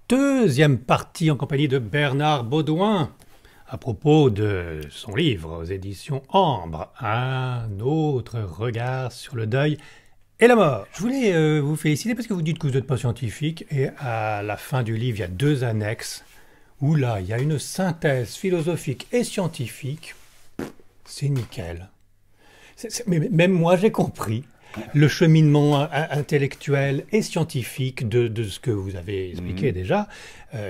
Deuxième partie en compagnie de Bernard Baudouin à propos de son livre aux éditions Ambre, un autre regard sur le deuil et la mort. Je voulais vous féliciter parce que vous dites que vous n'êtes pas scientifique et à la fin du livre, il y a deux annexes où là, il y a une synthèse philosophique et scientifique. C'est nickel. Mais même moi, j'ai compris le cheminement intellectuel et scientifique de ce que vous avez expliqué déjà,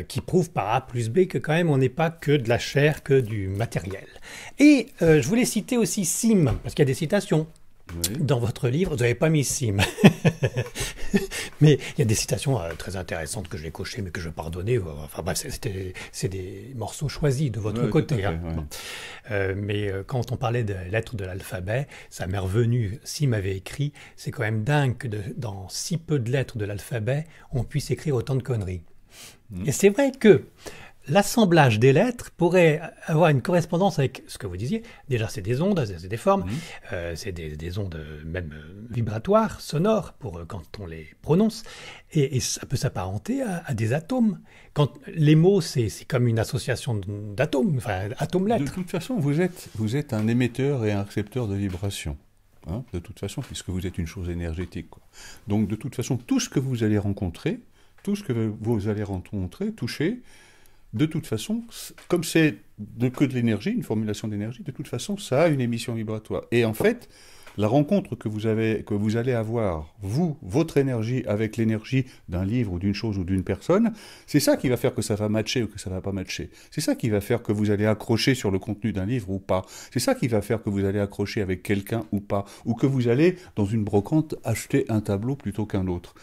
qui prouve par A plus B que quand même on n'est pas que de la chair, que du matériel. Et je voulais citer aussi Sim, parce qu'il y a des citations. Oui. Dans votre livre, vous n'avez pas mis Sim. Mais il y a des citations très intéressantes que je l'ai cochées, mais que je vais pardonner. Enfin bref, c'est des morceaux choisis de votre côté. Fait, mais quand on parlait de lettres de l'alphabet, ça m'est revenu. Sim avait écrit, c'est quand même dingue que dans si peu de lettres de l'alphabet, on puisse écrire autant de conneries. Et c'est vrai que l'assemblage des lettres pourrait avoir une correspondance avec ce que vous disiez. Déjà, c'est des ondes, c'est des formes, c'est des ondes même vibratoires, sonores, quand on les prononce. Et ça peut s'apparenter à des atomes. Quand les mots, c'est comme une association d'atomes, enfin, atomes-lettres. De toute façon, vous êtes un émetteur et un récepteur de vibrations. Hein, de toute façon, puisque vous êtes une chose énergétique. Quoi. Donc, de toute façon, tout ce que vous allez rencontrer, toucher, de toute façon, comme c'est que de l'énergie, une formulation d'énergie, de toute façon, ça a une émission vibratoire. Et en fait, la rencontre que vous allez avoir, votre énergie, avec l'énergie d'un livre ou d'une chose ou d'une personne, c'est ça qui va faire que ça va matcher ou que ça va pas matcher. C'est ça qui va faire que vous allez accrocher sur le contenu d'un livre ou pas. C'est ça qui va faire que vous allez accrocher avec quelqu'un ou pas. Ou que vous allez, dans une brocante, acheter un tableau plutôt qu'un autre.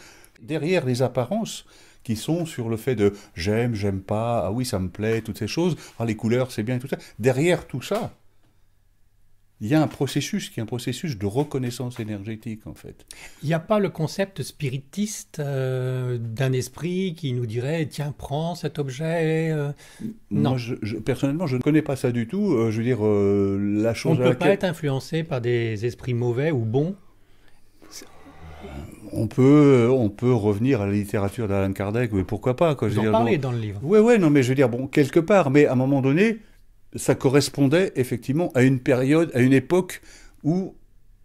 Derrière les apparences, qui sont sur le fait de j'aime pas, ah oui, ça me plaît, toutes ces choses, ah les couleurs, c'est bien, et tout ça. Derrière tout ça, il y a un processus qui est un processus de reconnaissance énergétique, en fait. Il n'y a pas le concept spiritiste d'un esprit qui nous dirait « Tiens, prends cet objet Non. Moi, personnellement, je ne connais pas ça du tout. Je veux dire, la chose... On ne peut pas être influencé par des esprits mauvais ou bons. On peut revenir à la littérature d'Alan Kardec, mais pourquoi pas, quoi. Vous en parlez dans le livre. Oui, non, mais je veux dire, bon, quelque part, mais à un moment donné, ça correspondait effectivement à une période, à une époque où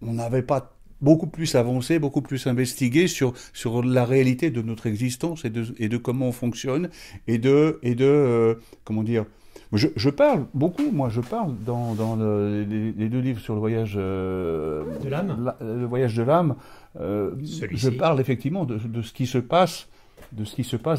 on n'avait pas beaucoup plus avancé, beaucoup plus investigué sur la réalité de notre existence et de comment on fonctionne comment dire. Je parle beaucoup, dans les deux livres sur le voyage de l'âme. Le voyage de l'âme. Je parle effectivement de ce qui se passe,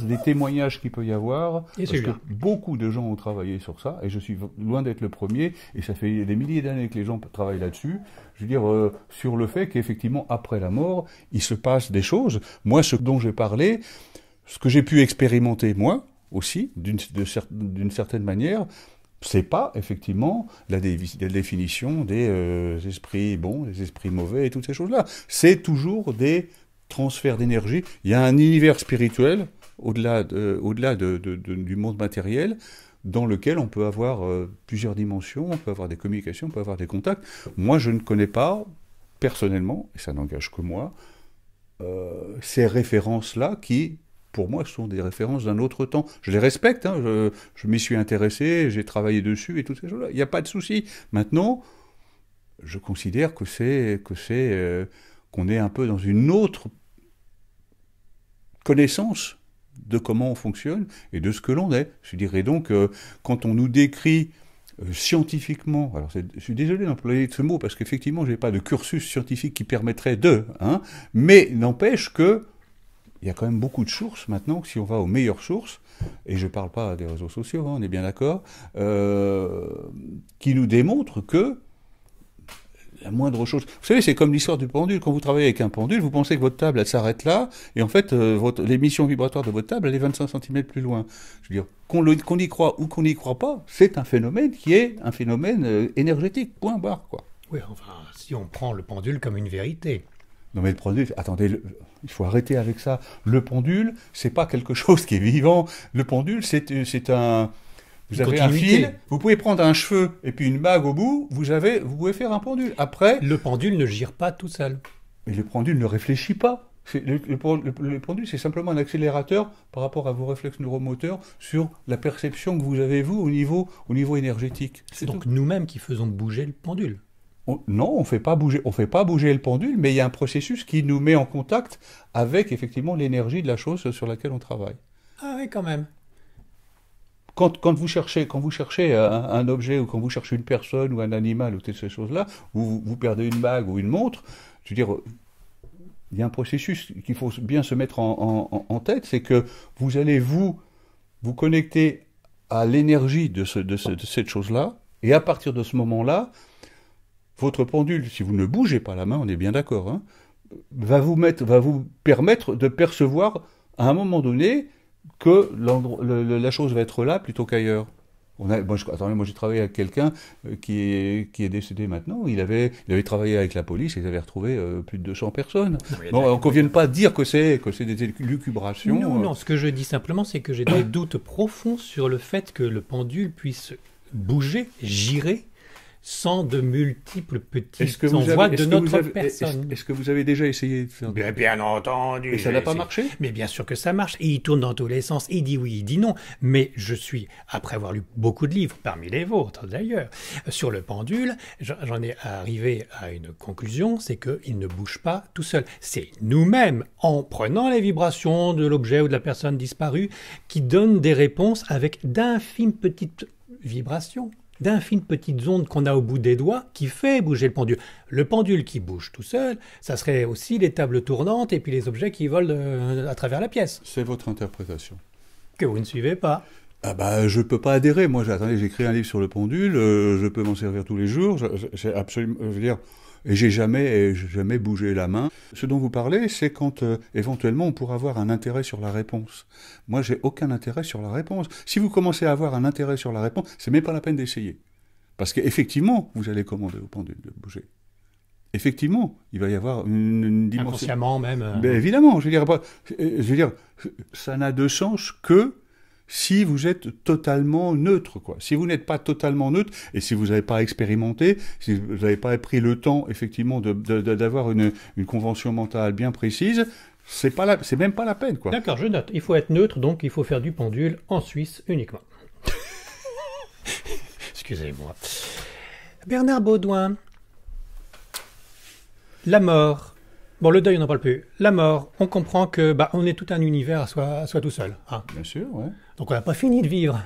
des témoignages qu'il peut y avoir, parce que beaucoup de gens ont travaillé sur ça, et je suis loin d'être le premier, et ça fait des milliers d'années que les gens travaillent là-dessus, je veux dire, sur le fait qu'effectivement, après la mort, il se passe des choses. Moi, ce dont j'ai parlé, ce que j'ai pu expérimenter, moi, aussi, d'une certaine manière, c'est pas, effectivement, la définition des esprits bons, des esprits mauvais et toutes ces choses-là. C'est toujours des transferts d'énergie. Il y a un univers spirituel, au-delà du monde matériel, dans lequel on peut avoir plusieurs dimensions, on peut avoir des communications, on peut avoir des contacts. Moi, je ne connais pas, personnellement, et ça n'engage que moi, ces références-là qui... pour moi, ce sont des références d'un autre temps. Je les respecte, hein, je m'y suis intéressé, j'ai travaillé dessus et toutes ces choses-là. Il n'y a pas de souci. Maintenant, je considère qu'on est un peu dans une autre connaissance de comment on fonctionne et de ce que l'on est. Je dirais donc, quand on nous décrit scientifiquement, alors je suis désolé d'employer ce mot parce qu'effectivement, je n'ai pas de cursus scientifique qui permettrait mais n'empêche que il y a quand même beaucoup de sources maintenant, si on va aux meilleures sources, et je ne parle pas des réseaux sociaux, on est bien d'accord, qui nous démontrent que la moindre chose... Vous savez, c'est comme l'histoire du pendule. Quand vous travaillez avec un pendule, vous pensez que votre table, elle s'arrête là, et en fait, l'émission vibratoire de votre table, elle est 25 cm plus loin. Je veux dire, qu'on y croit ou qu'on n'y croit pas, c'est un phénomène qui est un phénomène énergétique, point barre, quoi. Oui, enfin, si on prend le pendule comme une vérité... Non mais le pendule, attendez, il faut arrêter avec ça. Le pendule, c'est pas quelque chose qui est vivant. Le pendule, c'est un... Vous avez un fil, vous pouvez prendre un cheveu et puis une bague au bout, vous pouvez faire un pendule. Après... Le pendule ne gire pas tout seul. Mais le pendule ne réfléchit pas. Le pendule, c'est simplement un accélérateur par rapport à vos réflexes neuromoteurs sur la perception que vous avez, vous, au niveau énergétique. C'est donc nous-mêmes qui faisons bouger le pendule. Non, on fait pas bouger le pendule, mais il y a un processus qui nous met en contact avec, effectivement, l'énergie de la chose sur laquelle on travaille. Ah oui, quand même. Quand vous cherchez un objet, ou quand vous cherchez une personne ou un animal ou toutes ces choses-là, ou vous perdez une bague ou une montre, je veux dire, il y a un processus qu'il faut bien se mettre en tête, c'est que vous allez vous connecter à l'énergie de cette chose-là, et à partir de ce moment-là, votre pendule, si vous ne bougez pas la main, on est bien d'accord, hein, va vous permettre de percevoir à un moment donné que la chose va être là plutôt qu'ailleurs. Moi, j'ai travaillé avec quelqu'un qui est décédé maintenant. Il avait travaillé avec la police et ils avaient retrouvé plus de 200 personnes. Donc, on ne vienne pas dire que c'est des lucubrations. Non, ce que je dis simplement, c'est que j'ai des doutes profonds sur le fait que le pendule puisse bouger, girer, sans de multiples petits envois de notre personne. Est-ce que vous avez déjà essayé de faire ça ? Bien entendu. Et ça n'a pas marché ? Mais bien sûr que ça marche. Et il tourne dans tous les sens. Il dit oui, il dit non. Mais je suis, après avoir lu beaucoup de livres, parmi les vôtres d'ailleurs, sur le pendule, j'en ai arrivé à une conclusion, c'est qu'il ne bouge pas tout seul. C'est nous-mêmes, en prenant les vibrations de l'objet ou de la personne disparue, qui donnent des réponses avec d'infimes petites vibrations, d'infimes petites ondes qu'on a au bout des doigts qui fait bouger le pendule. Le pendule qui bouge tout seul, ça serait aussi les tables tournantes et puis les objets qui volent à travers la pièce. C'est votre interprétation. Que vous ne suivez pas. Ah bah, je peux pas adhérer. Moi, j'ai écrit un livre sur le pendule, je peux m'en servir tous les jours. C'est absolument, je veux dire, et j'ai jamais bougé la main. Ce dont vous parlez, c'est quand éventuellement on pourra avoir un intérêt sur la réponse. Moi, j'ai aucun intérêt sur la réponse. Si vous commencez à avoir un intérêt sur la réponse, c'est même pas la peine d'essayer, parce qu'effectivement, vous allez commander au pendule de bouger. Effectivement, il va y avoir une dimension. Inconsciemment même. Ben évidemment, je veux dire, ça n'a de sens que si vous êtes totalement neutre, quoi. Si vous n'êtes pas totalement neutre, et si vous n'avez pas expérimenté, si vous n'avez pas pris le temps, effectivement, d'avoir une convention mentale bien précise, c'est même pas la peine, quoi. D'accord, je note. Il faut être neutre, donc il faut faire du pendule en Suisse uniquement. Excusez-moi. Bernard Baudouin. La mort. Bon, le deuil, on n'en parle plus. La mort, on comprend que on est tout un univers à soi tout seul. Hein. Bien sûr, ouais. Donc on n'a pas fini de vivre.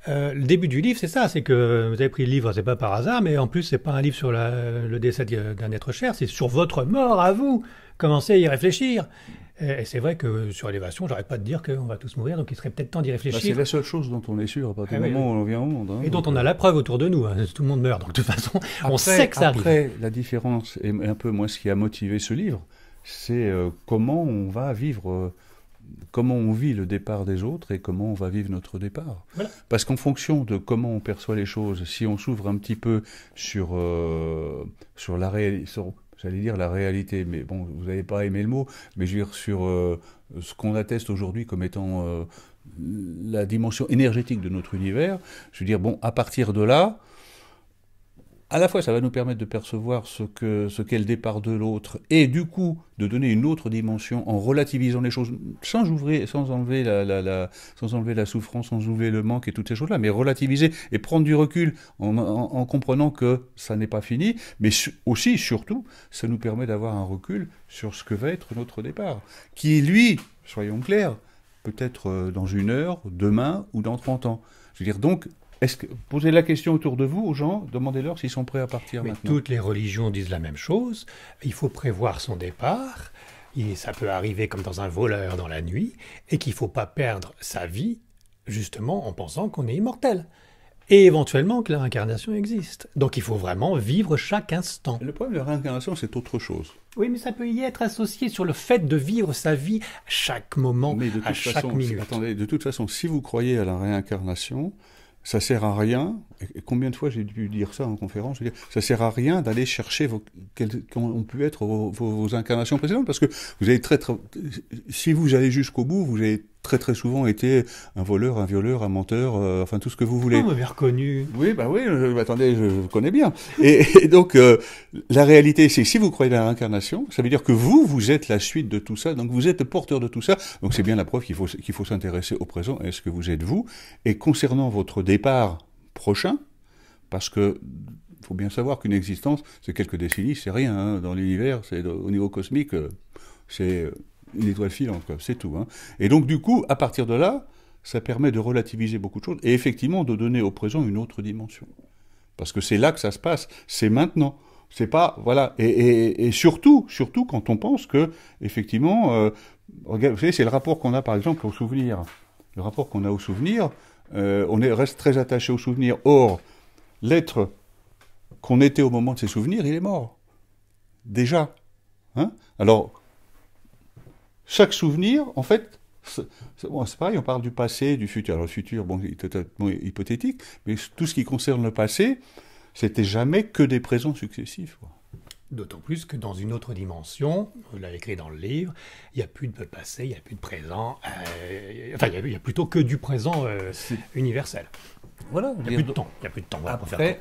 Le début du livre, c'est ça, c'est que vous avez pris le livre, c'est pas par hasard, mais en plus, c'est pas un livre sur le décès d'un être cher, c'est sur votre mort à vous. Commencez à y réfléchir. Et c'est vrai que sur Élévation, j'arrête pas de dire qu'on va tous mourir, donc il serait peut-être temps d'y réfléchir. C'est la seule chose dont on est sûr à partir du moment où on vient au monde. Hein, et dont on a la preuve autour de nous. Hein, tout le monde meurt, donc de toute façon, on sait que ça arrive. Après, la différence, et un peu moi ce qui a motivé ce livre, c'est comment on va vivre, comment on vit le départ des autres et comment on va vivre notre départ. Voilà. Parce qu'en fonction de comment on perçoit les choses, si on s'ouvre un petit peu sur la réalité, j'allais dire la réalité, mais bon, vous n'avez pas aimé le mot, mais je veux dire sur ce qu'on atteste aujourd'hui comme étant la dimension énergétique de notre univers, je veux dire, bon, à partir de là, à la fois ça va nous permettre de percevoir ce qu'est le départ de l'autre, et du coup de donner une autre dimension en relativisant les choses, sans enlever la souffrance, sans enlever le manque et toutes ces choses-là, mais relativiser et prendre du recul en comprenant que ça n'est pas fini, mais aussi, surtout, ça nous permet d'avoir un recul sur ce que va être notre départ, qui lui, soyons clairs, peut-être dans 1 heure, demain ou dans 30 ans. Je veux dire, donc, posez la question autour de vous aux gens, demandez-leur s'ils sont prêts à partir maintenant. Toutes les religions disent la même chose. Il faut prévoir son départ. Et ça peut arriver comme dans un voleur dans la nuit. Et qu'il ne faut pas perdre sa vie, justement, en pensant qu'on est immortel. Et éventuellement que la réincarnation existe. Donc il faut vraiment vivre chaque instant. Le problème de la réincarnation, c'est autre chose. Oui, mais ça peut y être associé sur le fait de vivre sa vie à chaque moment, à chaque minute. Attendez, de toute façon, si vous croyez à la réincarnation, ça sert à rien, et combien de fois j'ai dû dire ça en conférence, je veux dire, ça sert à rien d'aller chercher quelles ont pu être vos incarnations précédentes, parce que vous allez si vous allez jusqu'au bout, vous allez très très souvent été un voleur, un violeur, un menteur, enfin tout ce que vous voulez. Vous m'avez reconnu. Oui, bah oui, attendez, je connais bien. Et donc, la réalité, c'est que si vous croyez à la réincarnation, ça veut dire que vous êtes la suite de tout ça, donc vous êtes le porteur de tout ça. Donc c'est bien la preuve qu'il faut s'intéresser au présent, est-ce que vous êtes vous. Et concernant votre départ prochain, parce que faut bien savoir qu'une existence, c'est quelques décennies, c'est rien, hein, dans l'univers, c'est au niveau cosmique, c'est une étoile filante, quoi, c'est tout. Hein. Et donc du coup, à partir de là, ça permet de relativiser beaucoup de choses et effectivement de donner au présent une autre dimension. Parce que c'est là que ça se passe, c'est maintenant. C'est pas, voilà, et surtout quand on pense que, effectivement, vous savez, c'est le rapport qu'on a par exemple au souvenir. Le rapport qu'on a au souvenir, reste très attaché au souvenir. Or, l'être qu'on était au moment de ses souvenirs, il est mort. Déjà. Hein? Alors, chaque souvenir, en fait, c'est pareil, on parle du passé, du futur. Alors le futur, bon, est totalement hypothétique, mais tout ce qui concerne le passé, c'était jamais que des présents successifs. Quoi. D'autant plus que dans une autre dimension, vous l'avez écrit dans le livre, il n'y a plus de passé, il n'y a plus de présent, enfin il y a plutôt que du présent universel. Voilà, il n'y a plus de temps. Voilà,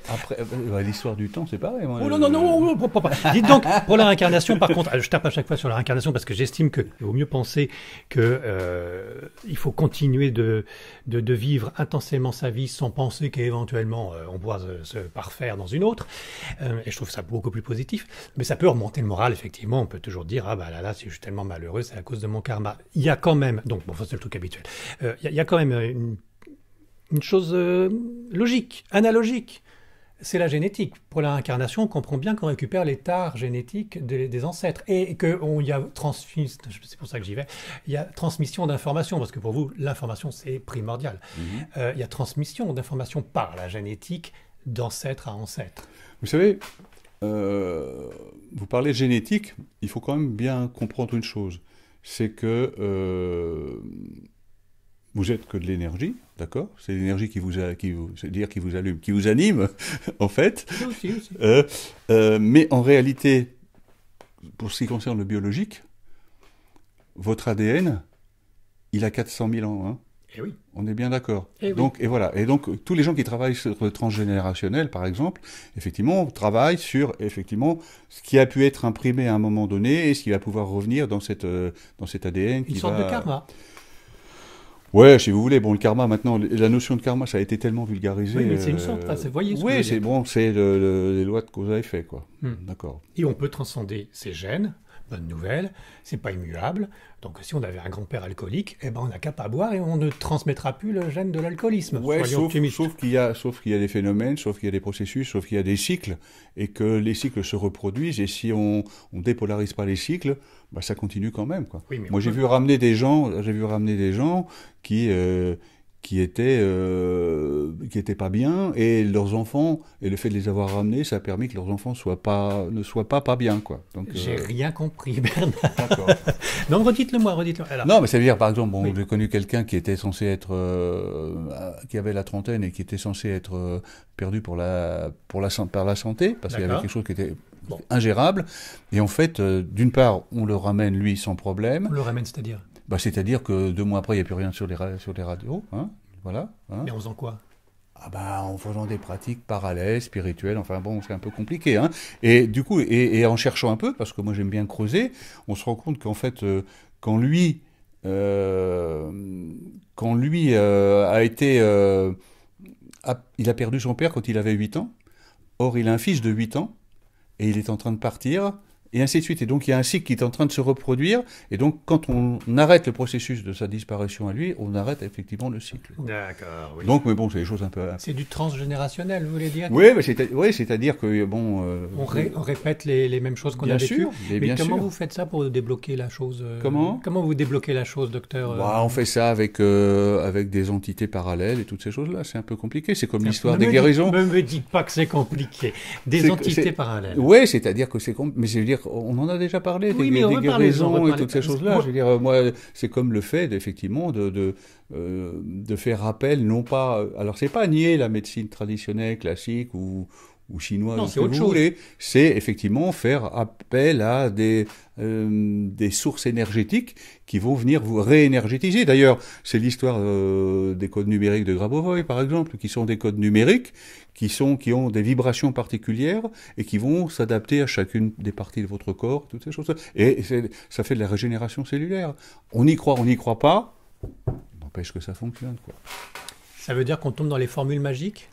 après l'histoire du temps, c'est pareil. Moi, oh non, dites donc, pour la réincarnation, par contre, je tape à chaque fois sur la réincarnation parce que j'estime qu'il vaut mieux penser qu'il faut continuer de vivre intensément sa vie sans penser qu'éventuellement on pourra se parfaire dans une autre. Et je trouve ça beaucoup plus positif. Mais ça peut remonter le moral, effectivement. On peut toujours dire, ah bah là, si je suis tellement malheureux, c'est à cause de mon karma. Il y a quand même, donc bon, ça c'est le truc habituel, il y a quand même une chose logique, analogique, c'est la génétique. Pour la réincarnation, on comprend bien qu'on récupère les tares génétiques des ancêtres et qu'il y a c'est pour ça que j'y vais, il y a transmission d'informations, parce que pour vous, l'information, c'est primordial. Il y a transmission d'informations par la génétique d'ancêtre à ancêtre. Vous savez, vous parlez de génétique, il faut quand même bien comprendre une chose, c'est que vous êtes que de l'énergie, d'accord? C'est l'énergie qui vous allume, qui vous anime, en fait. Aussi. Mais en réalité, pour ce qui concerne le biologique, votre ADN, il a 400 000 ans. Hein. Eh oui. On est bien d'accord. Donc, et voilà. Et donc, tous les gens qui travaillent sur le transgénérationnel, par exemple, effectivement, travaillent sur, effectivement, ce qui a pu être imprimé à un moment donné et ce qui va pouvoir revenir dans cet ADN. Une sorte de karma. Ouais, si vous voulez, bon, le karma, maintenant, la notion de karma, ça a été tellement vulgarisé. Oui, mais c'est une sorte, vous voyez ce que oui, c'est bon, c'est les lois de cause à effet, quoi. D'accord. Et on peut transcender ces gènes, bonne nouvelle, c'est pas immuable. Donc si on avait un grand-père alcoolique, eh ben on n'a qu'à pas boire et on ne transmettra plus le gène de l'alcoolisme. Ouais, sauf qu'il y a des phénomènes, sauf qu'il y a des processus, sauf qu'il y a des cycles, et que les cycles se reproduisent, et si on dépolarise pas les cycles, bah ça continue quand même, quoi. Oui, moi j'ai vu ramener des gens qui étaient pas bien, et leurs enfants, et le fait de les avoir ramenés, ça a permis que leurs enfants ne soient pas bien, quoi. Donc, j'ai rien compris, Bernard. D'accord. Non, redites-le-moi. Alors. Non, mais ça veut dire, par exemple, bon, j'ai connu quelqu'un qui était censé être, qui avait la trentaine et qui était censé être perdu par la santé, parce qu'il y avait quelque chose qui était ingérable. Et en fait, d'une part, on le ramène, lui, sans problème. On le ramène, c'est-à-dire c'est-à-dire que 2 mois après, il n'y a plus rien sur les radios. Hein, voilà. Hein. Mais en faisant quoi ? En faisant des pratiques parallèles, spirituelles, enfin bon, c'est un peu compliqué. Hein. Et du coup, et en cherchant un peu, parce que moi j'aime bien creuser, on se rend compte qu'en fait, quand lui a été... il a perdu son père quand il avait 8 ans. Or, il a un fils de 8 ans, et il est en train de partir... Et ainsi de suite. Et donc, il y a un cycle qui est en train de se reproduire. Et donc, quand on arrête le processus de sa disparition à lui, on arrête effectivement le cycle. D'accord, oui. Donc, mais bon, c'est des choses un peu... C'est du transgénérationnel, vous voulez dire ? Oui, c'est-à-dire que, bon... On répète les mêmes choses qu'on a vécues. Mais comment vous faites ça pour débloquer la chose Comment vous débloquez la chose, docteur On fait ça avec des entités parallèles et toutes ces choses-là. C'est un peu compliqué. C'est comme l'histoire des guérisons. Ne me dites pas que c'est compliqué. Des entités parallèles. Oui, c'est-à-dire que c'est compliqué. Mais je veux dire, on en a déjà parlé, des guérisons et toutes ces choses-là. Je veux dire, moi, c'est comme le fait, effectivement, de faire appel, non pas... Alors, c'est pas nier la médecine traditionnelle, classique, ou ou chinoise, non, ce que vous voulez. C'est effectivement faire appel à des sources énergétiques qui vont venir vous réénergétiser. D'ailleurs, c'est l'histoire des codes numériques de Grabovoi, par exemple, qui sont des codes numériques qui ont des vibrations particulières et qui vont s'adapter à chacune des parties de votre corps, toutes ces choses-là. Et ça fait de la régénération cellulaire. On y croit, on n'y croit pas, n'empêche que ça fonctionne, quoi. Ça veut dire qu'on tombe dans les formules magiques ?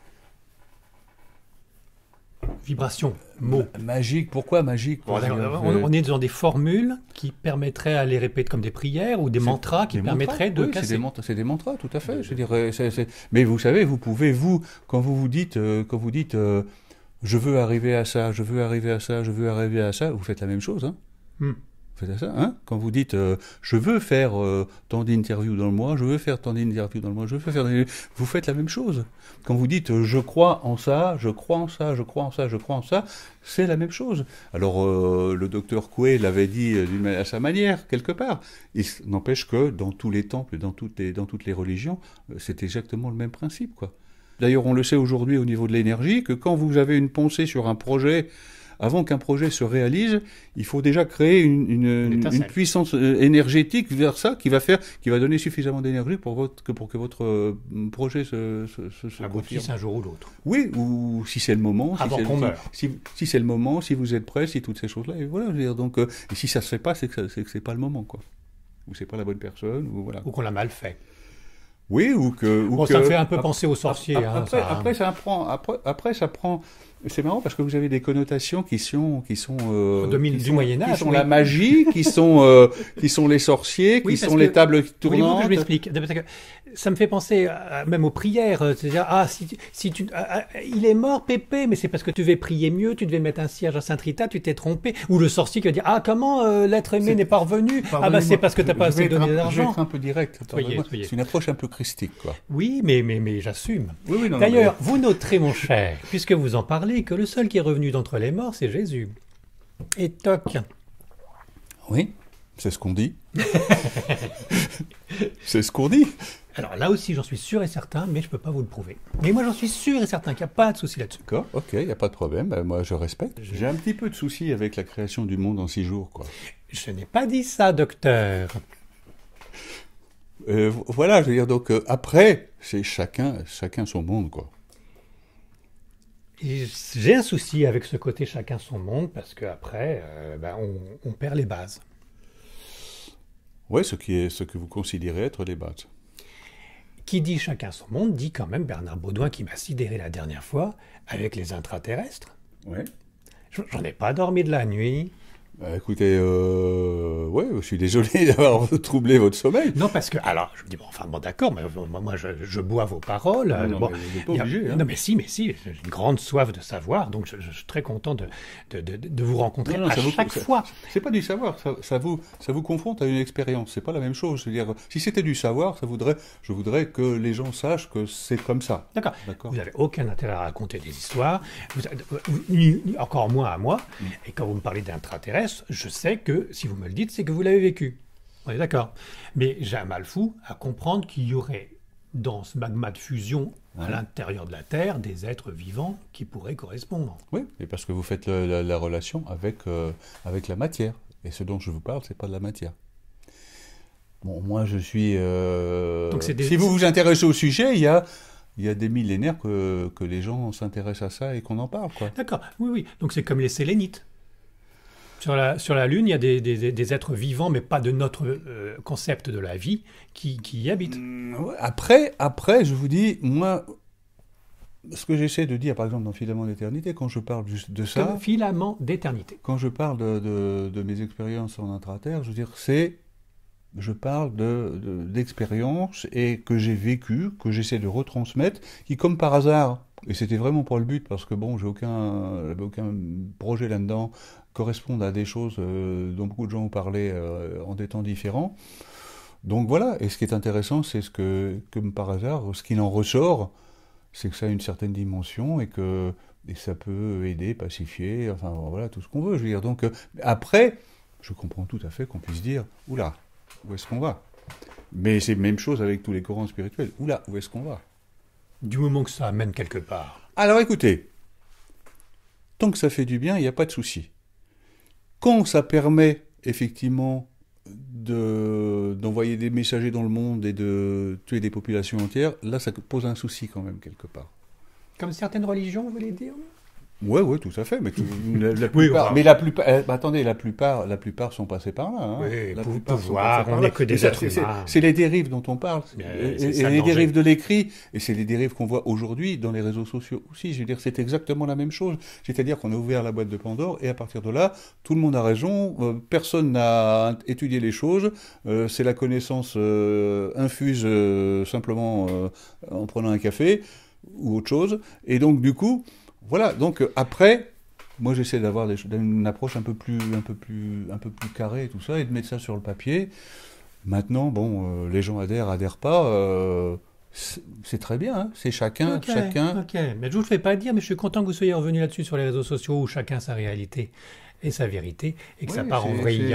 Vibration, mots. Magique, pourquoi magique? On est dans des formules qui permettraient à les répéter comme des prières ou des mantras qui permettraient de casser. C'est des mantras, tout à fait. Je dirais, mais vous savez, vous pouvez, quand vous dites, je veux arriver à ça, je veux arriver à ça, je veux arriver à ça, vous faites la même chose, hein. Vous faites ça, hein? Quand vous dites, je veux faire tant d'interviews dans le mois, je veux faire tant d'interviews dans le mois, je veux faire... Vous faites la même chose. Quand vous dites, je crois en ça, je crois en ça, je crois en ça, je crois en ça, c'est la même chose. Alors, le docteur Coué l'avait dit à sa manière, quelque part. Il n'empêche que dans tous les temples et dans toutes les religions, c'est exactement le même principe, quoi. D'ailleurs, on le sait aujourd'hui au niveau de l'énergie, que quand vous avez une pensée sur un projet... Avant qu'un projet se réalise, il faut déjà créer une puissance énergétique vers ça qui va donner suffisamment d'énergie pour que votre projet se aboutisse un jour ou l'autre. Oui, ou si c'est le moment. Avant qu'on meure. Si c'est le moment, si vous êtes prêt, si toutes ces choses-là. Et voilà, je veux dire, donc, et si ça se fait pas, c'est que c'est pas le moment, quoi. Ou c'est pas la bonne personne, ou voilà. Ou qu'on l'a mal fait. Oui, ça me fait un peu penser aux sorciers. Après, ça prend. C'est marrant parce que vous avez des connotations qui sont du Moyen-Âge, qui sont la magie, qui sont les sorciers, qui sont les tables tournantes. Oui, je m'explique. Ça me fait penser même aux prières. C'est-à-dire, il est mort, Pépé, mais c'est parce que tu devais prier mieux, tu devais mettre un cierge à Saint-Rita, tu t'es trompé. Ou le sorcier qui va dire, comment l'être aimé n'est pas revenu? C'est parce que t'as pas assez donné d'argent. Je vais être un peu direct. C'est une approche un peu christique, quoi. Oui, mais j'assume. Oui, D'ailleurs, vous noterez, mon cher, puisque vous en parlez, que le seul qui est revenu d'entre les morts, c'est Jésus. Et toc. Oui, c'est ce qu'on dit. C'est ce qu'on dit. Alors là aussi, j'en suis sûr et certain, mais je ne peux pas vous le prouver. Mais moi, j'en suis sûr et certain qu'il n'y a pas de souci là-dessus. D'accord, ok, il n'y a pas de problème. Moi, je respecte. J'ai un petit peu de souci avec la création du monde en 6 jours, quoi. Je n'ai pas dit ça, docteur. Voilà, je veux dire, donc, après, c'est chacun son monde, quoi. J'ai un souci avec ce côté chacun son monde, parce qu'après, on perd les bases. Oui, ce que vous considérez être les bases. Qui dit chacun son monde, dit quand même Bernard Baudouin, qui m'a sidéré la dernière fois, avec les intraterrestres. Oui. J'en ai pas dormi de la nuit. Écoutez, je suis désolé d'avoir troublé votre sommeil. Non, parce que, alors, je me dis, d'accord, mais moi, je bois vos paroles. Non, mais vous n'êtes pas obligé. Non, mais si, j'ai une grande soif de savoir, donc je suis très content de vous rencontrer chaque fois. C'est pas du savoir, ça vous confronte à une expérience, c'est pas la même chose. Je veux dire, si c'était du savoir, je voudrais que les gens sachent que c'est comme ça. D'accord. Vous n'avez aucun intérêt à raconter des histoires, encore moins à moi, et quand vous me parlez d'intraterrestres, je sais que, si vous me le dites, c'est que vous l'avez vécu. On est d'accord. Mais j'ai un mal fou à comprendre qu'il y aurait, dans ce magma de fusion, à l'intérieur de la Terre, des êtres vivants qui pourraient correspondre. Oui, et parce que vous faites la relation avec la matière. Et ce dont je vous parle, c'est pas de la matière. Bon, moi, je suis... Si vous vous intéressez au sujet, il y a des millénaires que les gens s'intéressent à ça et qu'on en parle, quoi. D'accord, oui. Donc c'est comme les sélénites. Sur la Lune, il y a des êtres vivants, mais pas de notre concept de la vie, qui y habitent. Après, je vous dis, moi, ce que j'essaie de dire, par exemple, dans Filament d'éternité, quand je parle de ça... Comme Filament d'éternité. Quand je parle de mes expériences en intraterre, je veux dire, je parle d'expériences et que j'ai vécues, que j'essaie de retransmettre, qui, comme par hasard, et c'était vraiment pas le but, parce que bon, j'avais aucun projet là-dedans, correspondent à des choses dont beaucoup de gens ont parlé en des temps différents. Donc voilà, et ce qui est intéressant, c'est comme par hasard, ce qu'il en ressort, c'est que ça a une certaine dimension et ça peut aider, pacifier, enfin voilà, tout ce qu'on veut, je veux dire. Donc après, je comprends tout à fait qu'on puisse dire, oula, où est-ce qu'on va? Mais c'est la même chose avec tous les courants spirituels, oula, où est-ce qu'on va? Du moment que ça amène quelque part. Alors écoutez, tant que ça fait du bien, il n'y a pas de souci. Quand ça permet, effectivement, d'envoyer des messagers dans le monde et de tuer des populations entières, là, ça pose un souci quand même, quelque part. Comme certaines religions, vous voulez dire? Ouais, tout à fait. Mais la plupart, oui, enfin, mais la plupart, attendez, la plupart sont passés par là. Hein. Oui, la plupart pouvoir, on n'est que des êtres humains. C'est les dérives dont on parle, et les dérives de l'écrit, et c'est les dérives qu'on voit aujourd'hui dans les réseaux sociaux aussi. Je veux dire, c'est exactement la même chose. C'est-à-dire qu'on a ouvert la boîte de Pandore, et à partir de là, tout le monde a raison. Personne n'a étudié les choses. C'est la connaissance infuse simplement en prenant un café ou autre chose. Et donc, du coup. Voilà, donc après, moi j'essaie d'avoir une approche un peu plus carrée et tout ça, et de mettre ça sur le papier. Maintenant, bon, les gens adhèrent pas, c'est très bien, hein, c'est chacun. Ok, mais je vous le fais pas dire, mais je suis content que vous soyez revenu là-dessus sur les réseaux sociaux où chacun sa réalité et sa vérité, et que ça part en vrille.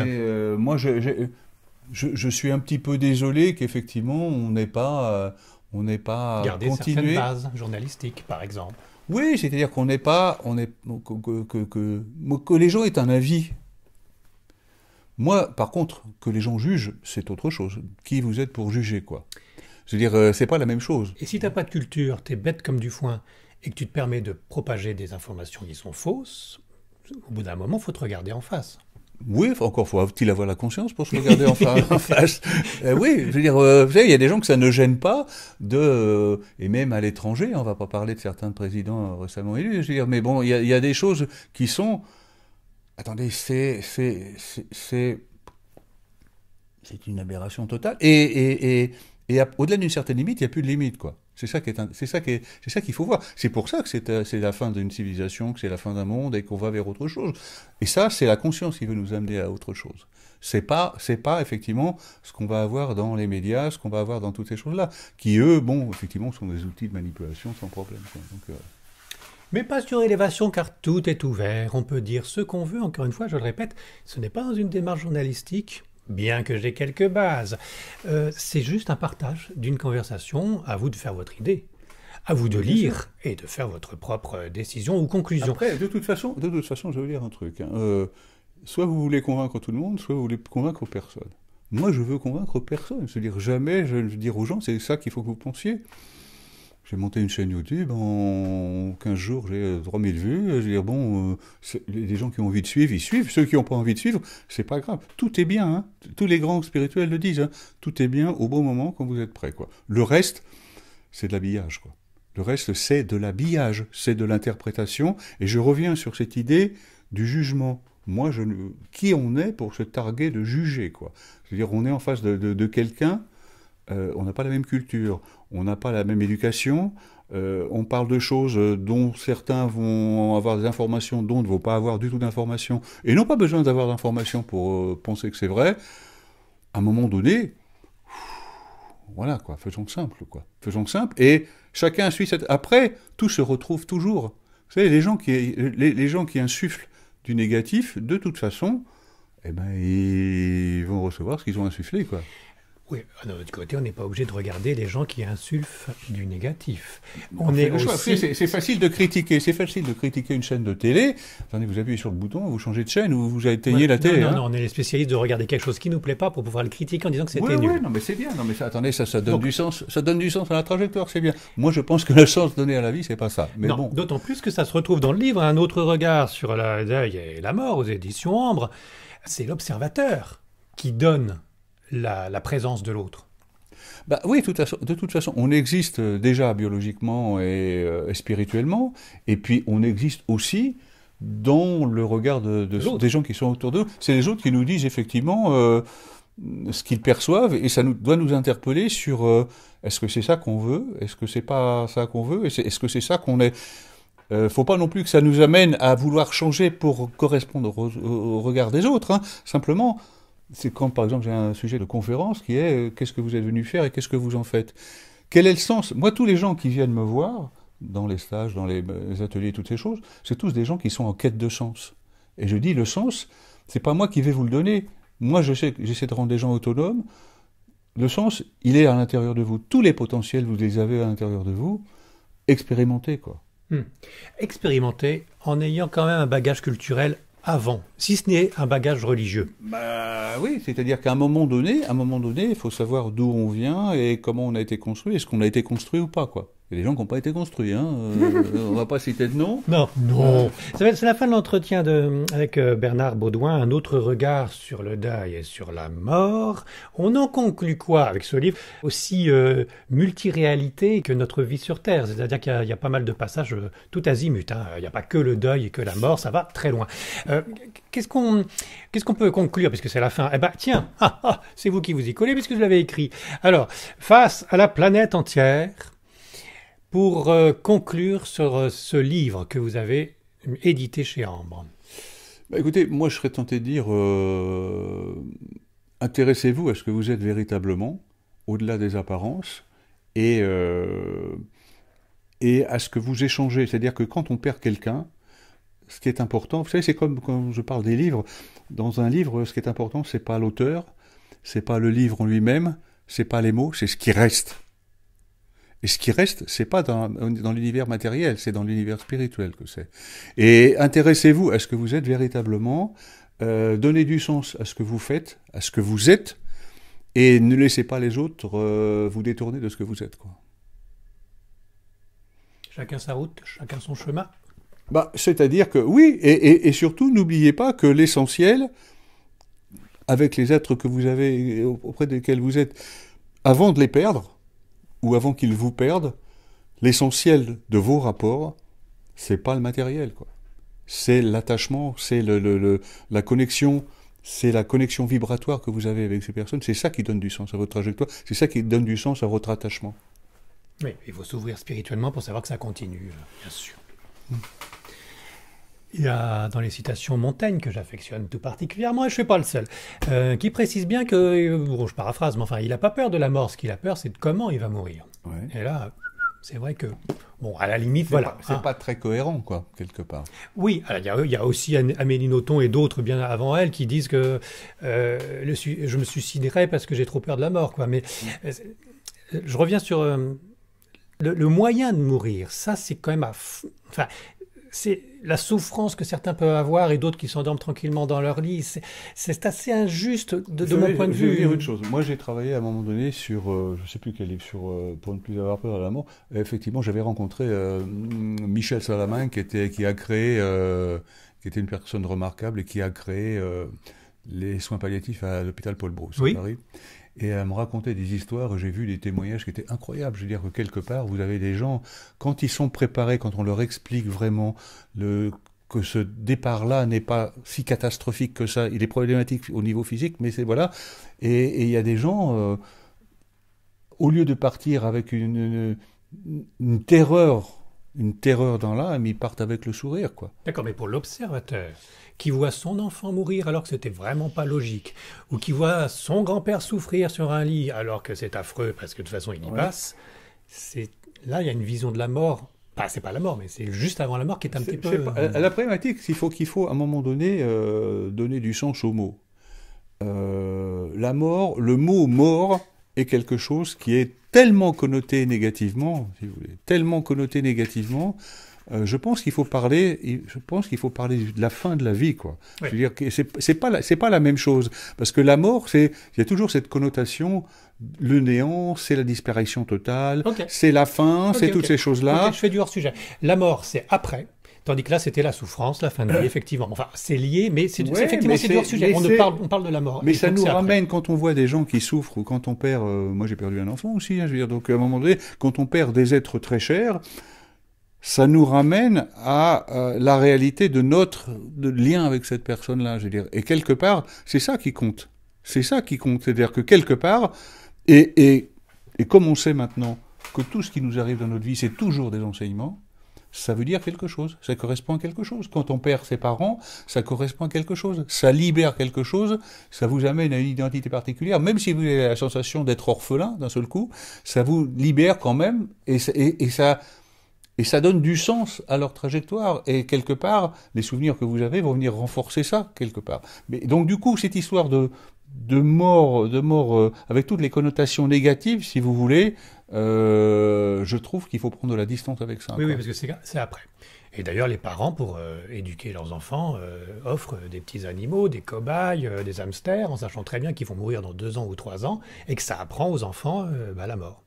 Moi, je suis un petit peu désolé qu'effectivement, on n'ait pas garder continué. Certaines bases journalistiques, par exemple. Oui, c'est-à-dire que les gens aient un avis. Moi, par contre, que les gens jugent, c'est autre chose. Qui vous êtes pour juger, quoi? Je veux dire, c'est pas la même chose. Et si t'as pas de culture, t'es bête comme du foin, et que tu te permets de propager des informations qui sont fausses, au bout d'un moment, faut te regarder en face. Oui, encore faut-il avoir la conscience pour se regarder en face. Oui, je veux dire, vous savez, il y a des gens que ça ne gêne pas et même à l'étranger, on va pas parler de certains présidents récemment élus, je veux dire, mais bon, il y a des choses qui sont, attendez, c'est une aberration totale. Et au-delà d'une certaine limite, il n'y a plus de limite, quoi. C'est ça qu'il faut voir. C'est pour ça que c'est la fin d'une civilisation, que c'est la fin d'un monde et qu'on va vers autre chose. Et ça, c'est la conscience qui veut nous amener à autre chose. C'est pas effectivement ce qu'on va avoir dans les médias, ce qu'on va avoir dans toutes ces choses-là, qui eux, bon, effectivement, sont des outils de manipulation sans problème, quoi. Donc, mais pas sur élévation, car tout est ouvert. On peut dire ce qu'on veut. Encore une fois, je le répète, ce n'est pas dans une démarche journalistique. Bien que j'ai quelques bases. C'est juste un partage d'une conversation, à vous de faire votre idée, à vous de lire et de faire votre propre décision ou conclusion. Après, de toute façon, je vais vous dire un truc. Hein. Soit vous voulez convaincre tout le monde, soit vous voulez convaincre personne. Moi, je veux convaincre personne. C'est-à-dire, jamais je vais dire aux gens, c'est ça qu'il faut que vous pensiez. J'ai monté une chaîne YouTube, en 15 jours, j'ai 3000 vues. Je veux dire, bon, les gens qui ont envie de suivre, ils suivent. Ceux qui n'ont pas envie de suivre, c'est pas grave. Tout est bien, hein. Tous les grands spirituels le disent, hein. Tout est bien au bon moment quand vous êtes prêt, quoi. Le reste, c'est de l'habillage, quoi. Le reste, c'est de l'habillage, c'est de l'interprétation. Et je reviens sur cette idée du jugement. Moi, qui on est pour se targuer de juger, quoi. Je veux dire, on est en face de quelqu'un. On n'a pas la même culture, on n'a pas la même éducation, on parle de choses dont certains vont avoir des informations, d'autres ne vont pas avoir du tout d'informations, et n'ont pas besoin d'avoir d'informations pour penser que c'est vrai. À un moment donné, voilà, quoi, faisons simple, quoi. Faisons simple, et chacun suit cette... Après, tout se retrouve toujours. Vous savez, les gens qui insufflent du négatif, de toute façon, eh ben, ils vont recevoir ce qu'ils ont insufflé, quoi. Oui, d'un autre côté, on n'est pas obligé de regarder les gens qui insufflent du négatif. C'est facile de critiquer. C'est facile de critiquer une chaîne de télé. Attendez, vous appuyez sur le bouton, vous changez de chaîne ou vous éteignez la télé. Non, on est les spécialistes de regarder quelque chose qui nous plaît pas pour pouvoir le critiquer en disant que c'était nul. Oui, non, mais c'est bien. Non, mais attendez, ça donne du sens. Ça donne du sens à la trajectoire, c'est bien. Moi, je pense que le sens donné à la vie, c'est pas ça. Mais bon. D'autant plus que ça se retrouve dans le livre, un autre regard sur le deuil et la mort aux éditions Ambre. C'est l'observateur qui donne la présence de l'autre. Bah oui, de toute façon, on existe déjà biologiquement et spirituellement, et puis on existe aussi dans le regard des gens qui sont autour d'eux. C'est les autres qui nous disent effectivement ce qu'ils perçoivent, et ça doit nous interpeller sur est-ce que c'est ça qu'on veut, est-ce que c'est pas ça qu'on veut, est-ce que c'est ça qu'on est... faut pas non plus que ça nous amène à vouloir changer pour correspondre au regard des autres, hein. Simplement... C'est quand, par exemple, j'ai un sujet de conférence qui est qu'est-ce que vous êtes venu faire et qu'est-ce que vous en faites? Quel est le sens? Moi, tous les gens qui viennent me voir, dans les stages, dans les ateliers, toutes ces choses, c'est tous des gens qui sont en quête de sens. Et je dis, le sens, c'est pas moi qui vais vous le donner. Moi, j'essaie de rendre des gens autonomes. Le sens, il est à l'intérieur de vous. Tous les potentiels, vous les avez à l'intérieur de vous. Expérimentez, quoi. Expérimenter en ayant quand même un bagage culturel avant, si ce n'est un bagage religieux. Bah oui, c'est-à-dire qu'à un moment donné, il faut savoir d'où on vient et comment on a été construit, est-ce qu'on a été construit ou pas, quoi. Il y a des gens qui n'ont pas été construits, hein. On va pas citer de nom. Non. C'est la fin de l'entretien avec Bernard Baudouin, un autre regard sur le deuil et sur la mort. On en conclut quoi avec ce livre aussi multiréalité que notre vie sur Terre? C'est-à-dire qu'il y a pas mal de passages tout azimut, hein. Il n'y a pas que le deuil et que la mort, ça va très loin. Qu'est-ce qu'on peut conclure, puisque c'est la fin? Eh ben, tiens, c'est vous qui vous y collez, puisque je l'avais écrit. Alors, face à la planète entière, pour conclure sur ce livre que vous avez édité chez Ambre. Bah écoutez, moi je serais tenté de dire, intéressez-vous à ce que vous êtes véritablement, au-delà des apparences, et à ce que vous échangez. C'est-à-dire que quand on perd quelqu'un, ce qui est important, vous savez, c'est comme quand je parle des livres. Dans un livre, ce qui est important, c'est pas l'auteur, c'est pas le livre en lui-même, c'est pas les mots, c'est ce qui reste. Et ce qui reste, c'est pas dans l'univers matériel, c'est dans l'univers spirituel que c'est. Et intéressez-vous à ce que vous êtes véritablement, donnez du sens à ce que vous faites, à ce que vous êtes, et ne laissez pas les autres vous détourner de ce que vous êtes, quoi. Chacun sa route, chacun son chemin. Bah, c'est-à-dire que oui, et surtout n'oubliez pas que l'essentiel, avec les êtres que vous avez, auprès desquels vous êtes, avant de les perdre, ou avant qu'ils vous perdent, l'essentiel de vos rapports, c'est pas le matériel, quoi. C'est l'attachement, c'est la connexion, c'est la connexion vibratoire que vous avez avec ces personnes. C'est ça qui donne du sens à votre trajectoire, c'est ça qui donne du sens à votre attachement. Oui, il faut s'ouvrir spirituellement pour savoir que ça continue, bien sûr. Il y a dans les citations Montaigne, que j'affectionne tout particulièrement, et je ne suis pas le seul, qui précise bien que, bon, je paraphrase, mais enfin, il n'a pas peur de la mort, ce qu'il a peur, c'est de comment il va mourir. Ouais. Et là, c'est vrai que, bon, à la limite, C'est pas très cohérent, quoi, quelque part. Oui, il y a aussi Amélie Nothomb et d'autres bien avant elle qui disent que je me suiciderai parce que j'ai trop peur de la mort, quoi. Mais je reviens sur le moyen de mourir. Ça, c'est quand même enfin, c'est la souffrance que certains peuvent avoir et d'autres qui s'endorment tranquillement dans leur lit. C'est assez injuste de mon point de vue. Je vais dire une chose. Moi, j'ai travaillé à un moment donné sur, je ne sais plus quel livre, pour ne plus avoir peur de la mort. Effectivement, j'avais rencontré Michel Salamin, qui était une personne remarquable et qui a créé les soins palliatifs à l'hôpital Paul Brousse à Paris. Et elle me racontait des histoires, j'ai vu des témoignages qui étaient incroyables. Je veux dire que quelque part, vous avez des gens, quand ils sont préparés, quand on leur explique vraiment que ce départ-là n'est pas si catastrophique que ça, il est problématique au niveau physique, mais c'est voilà. Et il y a des gens, au lieu de partir avec une terreur dans l'âme, ils partent avec le sourire, quoi. D'accord, mais pour l'observateur qui voit son enfant mourir alors que c'était vraiment pas logique, ou qui voit son grand-père souffrir sur un lit alors que c'est affreux parce que de toute façon il y passe, là il y a une vision de la mort. Bah, c'est pas la mort, mais c'est juste avant la mort qui est un petit peu... La problématique, c'est qu'il faut à un moment donné donner du sens aux mots. La mort, le mot mort est quelque chose qui est tellement connoté négativement, si vous voulez, tellement connoté négativement. Je pense qu'il faut parler de la fin de la vie, quoi. Oui. Je veux dire que c'est pas la même chose, parce que la mort, il y a toujours cette connotation, le néant, c'est la disparition totale, c'est la fin, c'est toutes ces choses-là. Je fais du hors-sujet. La mort, c'est après. Tandis que là, c'était la souffrance, la fin de vie, effectivement. Enfin, c'est lié, mais c'est du hors-sujet. On parle de la mort. Mais ça nous ramène, quand on voit des gens qui souffrent, ou quand on perd... moi, j'ai perdu un enfant aussi, hein, je veux dire. Donc, à un moment donné, quand on perd des êtres très chers, ça nous ramène à la réalité de notre lien avec cette personne-là, je veux dire. Et quelque part, c'est ça qui compte. C'est ça qui compte. C'est-à-dire que quelque part, et comme on sait maintenant que tout ce qui nous arrive dans notre vie, c'est toujours des enseignements, ça veut dire quelque chose, ça correspond à quelque chose. Quand on perd ses parents, ça correspond à quelque chose, ça libère quelque chose, ça vous amène à une identité particulière, même si vous avez la sensation d'être orphelin d'un seul coup, ça vous libère quand même, et ça donne du sens à leur trajectoire, et quelque part, les souvenirs que vous avez vont venir renforcer ça, quelque part. Mais donc du coup, cette histoire de mort avec toutes les connotations négatives, si vous voulez, je trouve qu'il faut prendre de la distance avec ça. Oui, parce que c'est après. Et d'ailleurs, les parents, pour éduquer leurs enfants, offrent des petits animaux, des cobayes, des hamsters, en sachant très bien qu'ils vont mourir dans 2 ans ou 3 ans, et que ça apprend aux enfants la mort.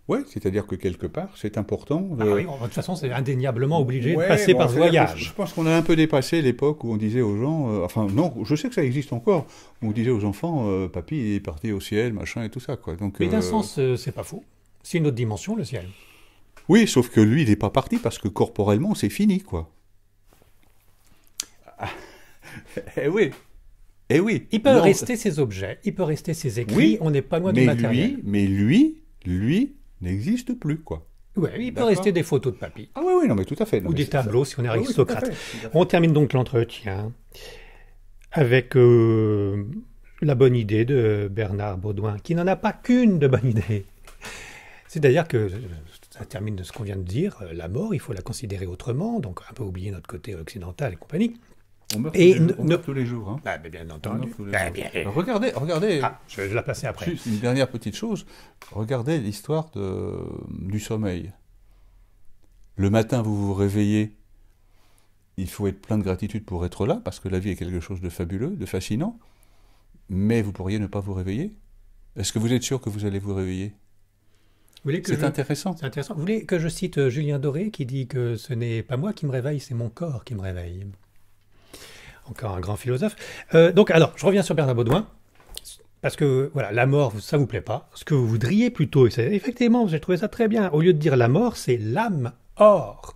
Oui, c'est-à-dire que quelque part, c'est important. Ah oui, de toute façon, c'est indéniablement obligé de passer par ce voyage. Je pense qu'on a un peu dépassé l'époque où on disait aux gens, enfin non, je sais que ça existe encore, où on disait aux enfants, papy il est parti au ciel, machin et tout ça, quoi. Donc, mais d'un sens, c'est pas faux. C'est une autre dimension, le ciel. Oui, sauf que lui, il n'est pas parti parce que corporellement, c'est fini, quoi. Eh oui. Eh oui. Il peut rester ses objets, il peut rester ses écrits, oui, on n'est pas loin du matériel. Mais lui n'existe plus, quoi. Oui, il peut rester des photos de papy. Ah oui, non, mais tout à fait. Non, ou des tableaux, si on est aristocrate. Oui, tout à fait. On termine donc l'entretien avec la bonne idée de Bernard Baudouin, qui n'en a pas qu'une de bonne idée. C'est-à-dire que, ça termine de ce qu'on vient de dire, la mort, il faut la considérer autrement, donc un peu oublier notre côté occidental et compagnie. On meurt tous les jours. Hein. Bah, bien entendu. Regardez. Ah, je vais la passer après. Juste une dernière petite chose. Regardez l'histoire du sommeil. Le matin, vous vous réveillez. Il faut être plein de gratitude pour être là, parce que la vie est quelque chose de fabuleux, de fascinant. Mais vous pourriez ne pas vous réveiller. Est-ce que vous êtes sûr que vous allez vous réveiller ? C'est intéressant. C'est intéressant. Vous voulez que je cite Julien Doré qui dit que ce n'est pas moi qui me réveille, c'est mon corps qui me réveille. Encore un grand philosophe. Donc, alors, je reviens sur Bernard Baudouin, parce que, voilà, la mort, ça vous plaît pas. Ce que vous voudriez plutôt, et effectivement, j'ai trouvé ça très bien, au lieu de dire la mort, c'est l'âme hors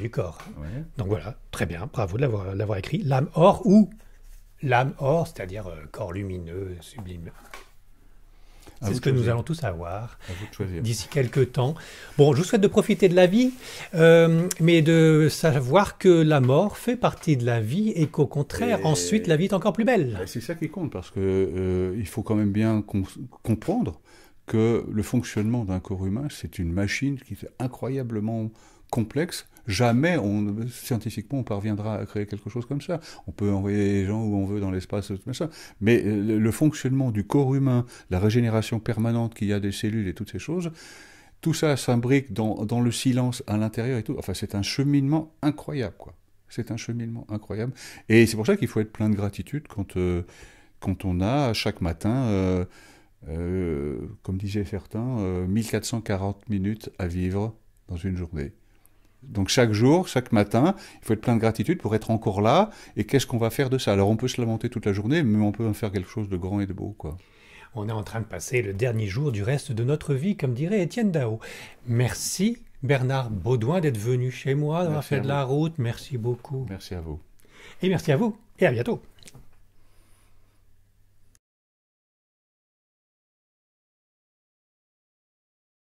du corps. Ouais. Donc voilà, très bien, bravo de l'avoir écrit. L'âme hors ou l'âme hors, c'est-à-dire corps lumineux, sublime. C'est ce que nous allons tous avoir d'ici quelques temps. Bon, je vous souhaite de profiter de la vie, mais de savoir que la mort fait partie de la vie et qu'au contraire, ensuite, la vie est encore plus belle. C'est ça qui compte, parce que il faut quand même bien comprendre que le fonctionnement d'un corps humain, c'est une machine qui est incroyablement complexe. Jamais, scientifiquement, on parviendra à créer quelque chose comme ça. On peut envoyer les gens où on veut dans l'espace, mais le fonctionnement du corps humain, la régénération permanente qu'il y a des cellules et toutes ces choses, tout ça s'imbrique dans le silence à l'intérieur et tout. Enfin, c'est un cheminement incroyable, quoi. C'est un cheminement incroyable. Et c'est pour ça qu'il faut être plein de gratitude quand on a, chaque matin, comme disaient certains, 1440 minutes à vivre dans une journée. Donc chaque jour, chaque matin, il faut être plein de gratitude pour être encore là. Et qu'est-ce qu'on va faire de ça ? Alors on peut se lamenter toute la journée, mais on peut en faire quelque chose de grand et de beau, quoi. On est en train de passer le dernier jour du reste de notre vie, comme dirait Étienne Dao. Merci Bernard Baudouin d'être venu chez moi, d'avoir fait de la route. Merci beaucoup. Merci à vous. Et merci à vous. Et à bientôt.